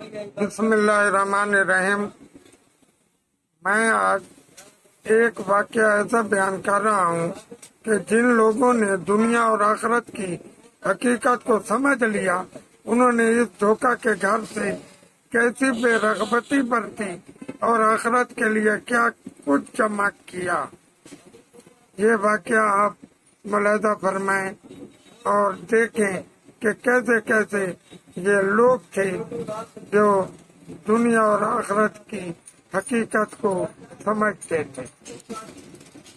بسم اللہ الرحمن الرحیم۔ میں آج ایک واقعہ ایسا بیان کر رہا ہوں کہ جن لوگوں نے دنیا اور آخرت کی حقیقت کو سمجھ لیا، انہوں نے اس دھوکہ کے گھر سے کیسی بے رغبتی برتی اور آخرت کے لیے کیا کچھ جمع کیا۔ یہ واقعہ آپ ملاحظہ فرمائیں اور دیکھیں کہ کیسے کیسے یہ لوگ تھے جو دنیا اور آخرت کی حقیقت کو سمجھتے تھے۔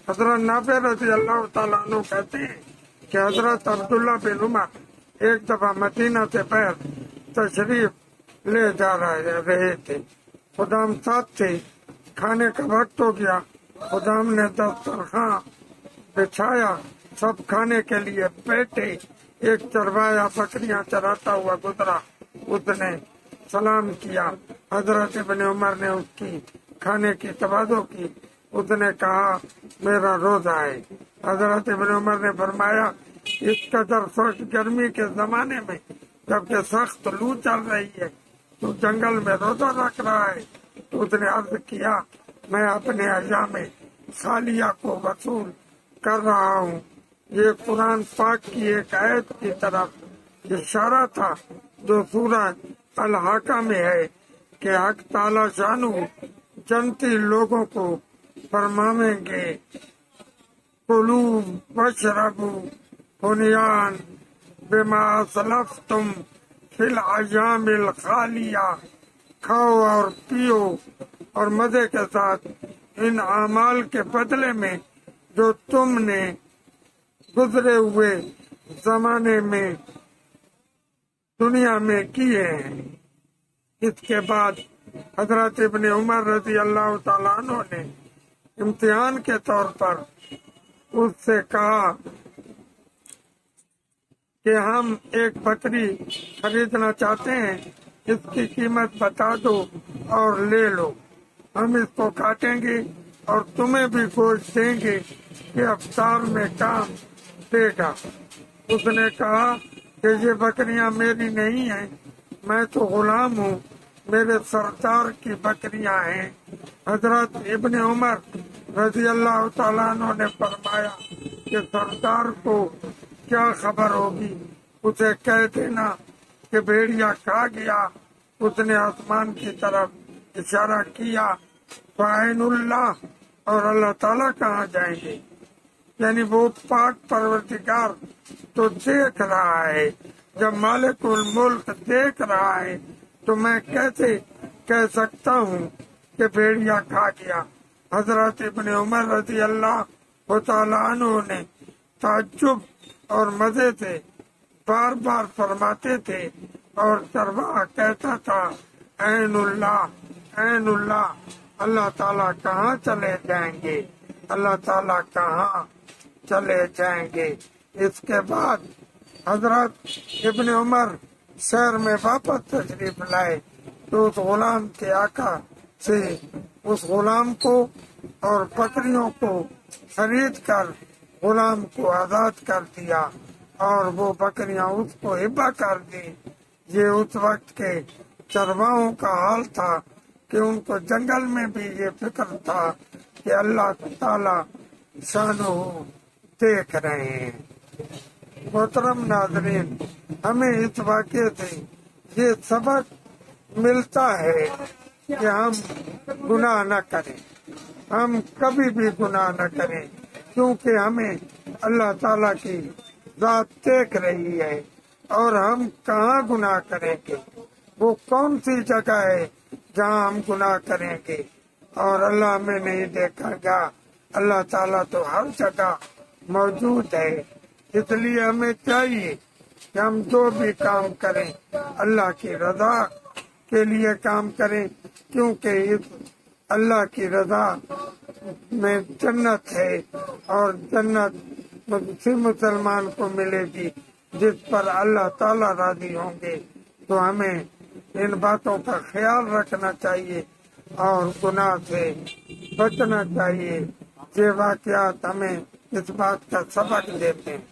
حضرت نافع رضی اللہ تعالیٰ عنہ کہتے ہیں کہ حضرت عبداللہ بن عمر ایک دفعہ مدینہ سے باہر تشریف لے جا رہے تھے۔ خدام ساتھ تھے، کھانے کا وقت ہو گیا۔ خدام نے دسترخوان بچھایا، سب کھانے کے لیے بیٹھے۔ ایک چروایا بکریاں چراتا ہوا گزرا، اس نے سلام کیا۔ حضرت ابن عمر نے اس کی کھانے کی تواضع کی۔ اس نے کہا میرا روزہ ہے۔ حضرت ابن عمر نے فرمایا اس قدر سخت گرمی کے زمانے میں جبکہ سخت لو چل رہی ہے تو جنگل میں روزہ رکھ رہا ہے؟ تو اس نے عرض کیا میں اپنے ایام خالیہ کو وصول کر رہا ہوں۔ یہ قرآن پاک کی ایک آیت کی طرف اشارہ تھا جو سورہ الحاقہ میں ہے کہ حق تعالی شانو جنتی لوگوں کو فرمائیں گے کلو واشربو ہنیان بما اسلفتم فی الایام الخالیہ، کھاؤ اور پیو اور مزے کے ساتھ ان اعمال کے بدلے میں جو تم نے گزرے ہوئے زمانے میں دنیا میں کیے ہیں۔ اس کے بعد حضرت ابن عمر رضی اللہ تعالیٰ عنہ نے امتحان کے طور پر اس سے کہا کہ ہم ایک بکری خریدنا چاہتے ہیں، اس کی قیمت بتا دو اور لے لو، ہم اس کو کاٹیں گے اور تمہیں بھی گوشت دیں گے کہ افطار میں کام دے گا۔ اس نے کہا کہ یہ بکریاں میری نہیں ہیں، میں تو غلام ہوں، میرے سردار کی بکریاں ہیں۔ حضرت ابن عمر رضی اللہ تعالیٰ عنہ نے فرمایا کہ سردار کو کیا خبر ہوگی، اسے کہہ دینا کہ بھیڑیا کھا گیا۔ اس نے آسمان کی طرف اشارہ کیا، فَعَيْنُ اللہ، اور اللہ تعالیٰ کہاں جائیں گے؟ یعنی وہ پاک پروردگار تو دیکھ رہا ہے۔ جب مالک الملک دیکھ رہا ہے تو میں کیسے کہہ سکتا ہوں کہ بھیڑیا کھا گیا؟ حضرت ابن عمر رضی اللہ تعالیٰ عنہ نے تعجب اور مزے سے بار بار فرماتے تھے اور چرواہا کہتا تھا عین اللہ، عین اللہ، اللہ تعالیٰ کہاں چلے جائیں گے؟ اللہ تعالیٰ کہاں چلے جائیں گے؟ اس کے بعد حضرت ابن عمر شہر میں واپس تشریف لائے تو اس غلام کے آقا سے اس غلام کو اور بکریوں کو خرید کر غلام کو آزاد کر دیا اور وہ بکریاں اس کو ہبہ کر دی۔ یہ اس وقت کے چرواہوں کا حال تھا کہ ان کو جنگل میں بھی یہ فکر تھا کہ اللہ تعالی شانہ دیکھ رہے ہیں۔ محترم ناظرین، ہمیں اس واقعے سے یہ سبق ملتا ہے کہ ہم گناہ نہ کریں، ہم کبھی بھی گناہ نہ کریں، کیونکہ ہمیں اللہ تعالیٰ کی ذات دیکھ رہی ہے اور ہم کہاں گناہ کریں گے؟ وہ کون سی جگہ ہے جہاں ہم گناہ کریں گے؟ اور اللہ ہمیں نہیں دیکھا گا؟ اللہ تعالیٰ تو ہر جگہ موجود ہے۔ اس لیے ہمیں چاہیے کہ ہم جو بھی کام کریں اللہ کی رضا کے لیے کام کریں، کیونکہ اس اللہ کی رضا میں جنت ہے اور جنت اسی مسلمان کو ملے گی جس پر اللہ تعالیٰ راضی ہوں گے۔ تو ہمیں ان باتوں کا خیال رکھنا چاہیے اور گناہ سے بچنا چاہیے۔ یہ واقعات ہمیں اس بات کا سبق دیتے ہیں۔